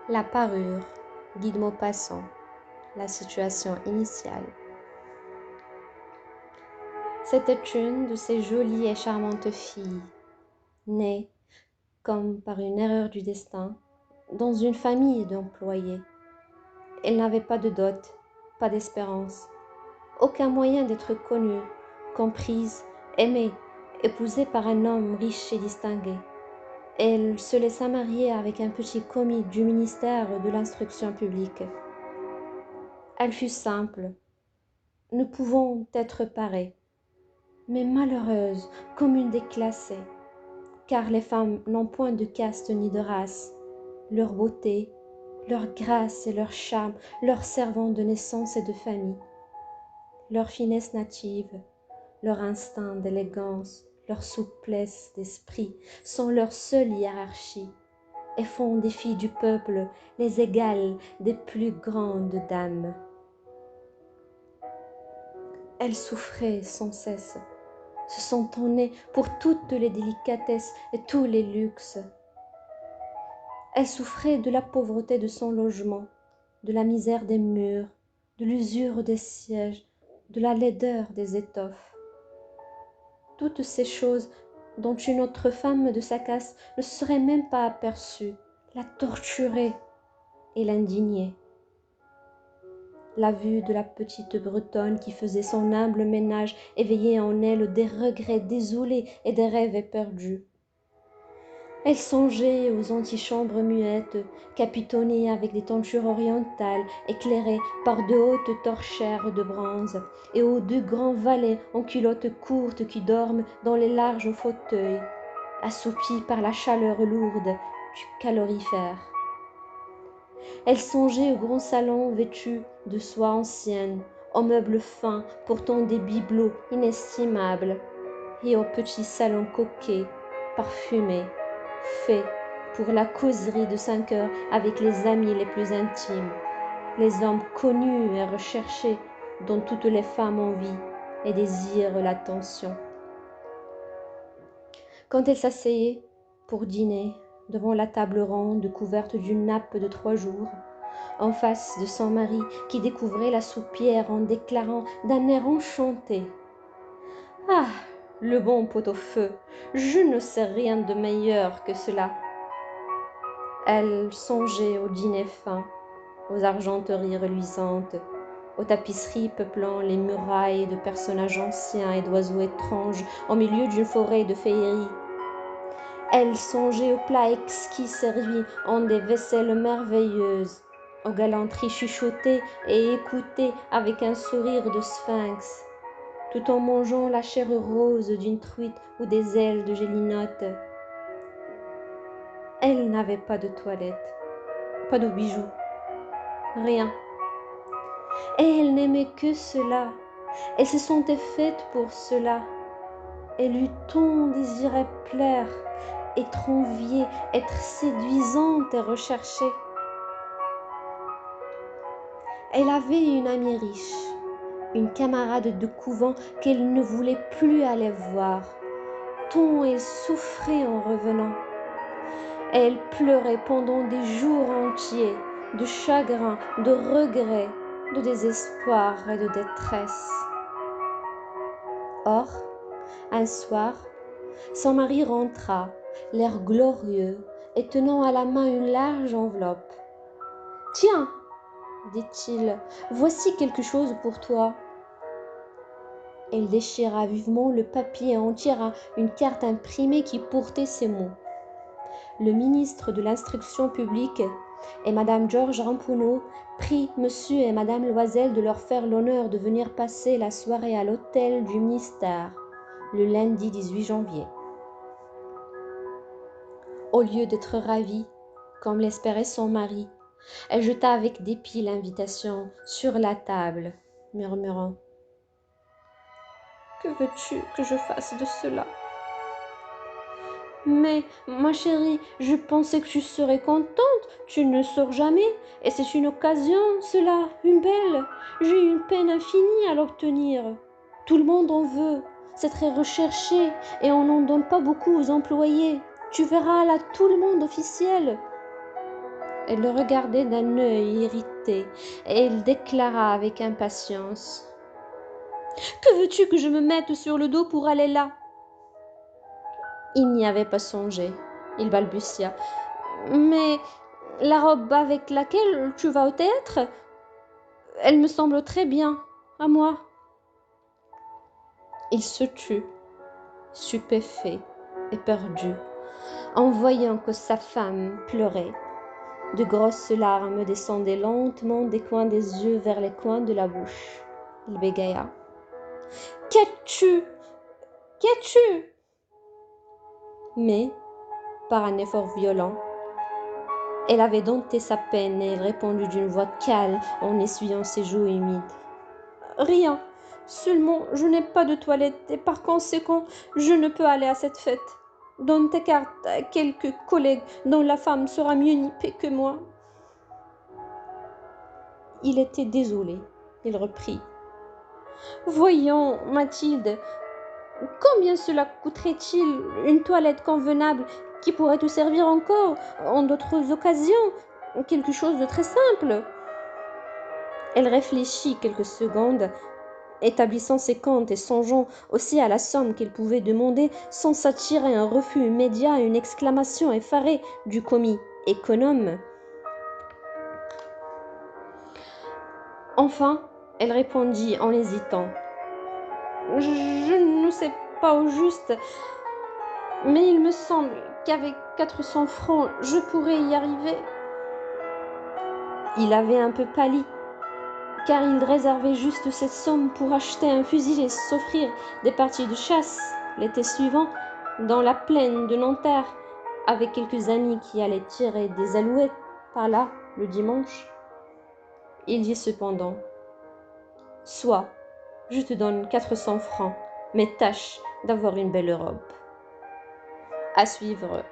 La parure, guide Maupassant, la situation initiale. C'était une de ces jolies et charmantes filles, née, comme par une erreur du destin, dans une famille d'employés. Elle n'avait pas de dot, pas d'espérance, aucun moyen d'être connue, comprise, aimée, épousée par un homme riche et distingué. Elle se laissa marier avec un petit commis du ministère de l'Instruction publique. Elle fut simple, ne pouvant être parée, mais malheureuse comme une déclassée, car les femmes n'ont point de caste ni de race. Leur beauté, leur grâce et leur charme leur servant de naissance et de famille. Leur finesse native, leur instinct d'élégance, leur souplesse d'esprit sont leur seule hiérarchie et font des filles du peuple les égales des plus grandes dames. Elles souffraient sans cesse, se sentant nées pour toutes les délicatesses et tous les luxes. Elle souffrait de la pauvreté de son logement, de la misère des murs, de l'usure des sièges, de la laideur des étoffes. Toutes ces choses dont une autre femme de sa caste ne se serait même pas aperçue, la torturaient et l'indignaient. La vue de la petite Bretonne qui faisait son humble ménage éveillait en elle des regrets désolés et des rêves éperdus. Elle songeait aux antichambres muettes, capitonnées avec des tentures orientales, éclairées par de hautes torchères de bronze, et aux deux grands valets en culottes courtes qui dorment dans les larges fauteuils, assoupis par la chaleur lourde du calorifère. Elle songeait au grand salon vêtu de soie ancienne, aux meubles fins portant des bibelots inestimables, et au petit salon coquet, parfumé, fait pour la causerie de 5 heures avec les amis les plus intimes, les hommes connus et recherchés dont toutes les femmes envient et désirent l'attention. Quand elle s'asseyait pour dîner devant la table ronde couverte d'une nappe de 3 jours, en face de son mari qui découvrait la soupière en déclarant d'un air enchanté: « Ah, le bon pot-au-feu, je ne sais rien de meilleur que cela. » Elle songeait au dîner fin, aux argenteries reluisantes, aux tapisseries peuplant les murailles de personnages anciens et d'oiseaux étranges au milieu d'une forêt de féerie. Elle songeait aux plats exquis servis en des vaisselles merveilleuses, aux galanteries chuchotées et écoutées avec un sourire de sphinx, tout en mangeant la chair rose d'une truite ou des ailes de gélinotte. Elle n'avait pas de toilette, pas de bijoux, rien. Et elle n'aimait que cela. Elle se sentait faite pour cela. Elle eut tant désiré plaire, être enviée, être séduisante et recherchée. Elle avait une amie riche, une camarade de couvent qu'elle ne voulait plus aller voir, tant elle souffrait en revenant. Elle pleurait pendant des jours entiers, de chagrin, de regret, de désespoir et de détresse. Or, un soir, son mari rentra, l'air glorieux, et tenant à la main une large enveloppe. « Tiens, dit-il, voici quelque chose pour toi. » Elle déchira vivement le papier et en tira une carte imprimée qui portait ces mots: « Le ministre de l'Instruction publique et Madame Georges Ramponneau prient Monsieur et Madame Loisel de leur faire l'honneur de venir passer la soirée à l'hôtel du ministère, le lundi 18 janvier. » Au lieu d'être ravie, comme l'espérait son mari, elle jeta avec dépit l'invitation sur la table, murmurant: « Que veux-tu que je fasse de cela ? » « Mais, ma chérie, je pensais que tu serais contente, tu ne sors jamais, et c'est une occasion, cela, une belle. J'ai eu une peine infinie à l'obtenir. Tout le monde en veut, c'est très recherché, et on n'en donne pas beaucoup aux employés. Tu verras là tout le monde officiel. » Elle le regardait d'un œil irrité, et il déclara avec impatience: Que veux-tu que je me mette sur le dos pour aller là? Il n'y avait pas songé. Il balbutia: Mais la robe avec laquelle tu vas au théâtre, elle me semble très bien, à moi. Il se tut, stupéfait et perdu, en voyant que sa femme pleurait. De grosses larmes descendaient lentement des coins des yeux vers les coins de la bouche. Il bégaya: Qu'as-tu? Qu'as-tu? Mais, par un effort violent, elle avait dompté sa peine et elle répondit d'une voix calme en essuyant ses joues humides: Rien. Seulement, je n'ai pas de toilette et par conséquent, je ne peux aller à cette fête. Donne tes cartes à quelques collègues dont la femme sera mieux nippée que moi. Il était désolé. Il reprit: Voyons, Mathilde, combien cela coûterait-il une toilette convenable qui pourrait te servir encore en d'autres occasions? Quelque chose de très simple. Elle réfléchit quelques secondes, établissant ses comptes et songeant aussi à la somme qu'elle pouvait demander sans s'attirer un refus immédiat et une exclamation effarée du commis économe. Enfin, elle répondit en hésitant: Je ne sais pas au juste, mais il me semble qu'avec 400 francs, je pourrais y arriver. Il avait un peu pâli, car il réservait juste cette somme pour acheter un fusil et s'offrir des parties de chasse l'été suivant dans la plaine de Nanterre avec quelques amis qui allaient tirer des alouettes par là le dimanche. Il dit cependant: Soit, je te donne 400 francs, mais tâche d'avoir une belle robe. À suivre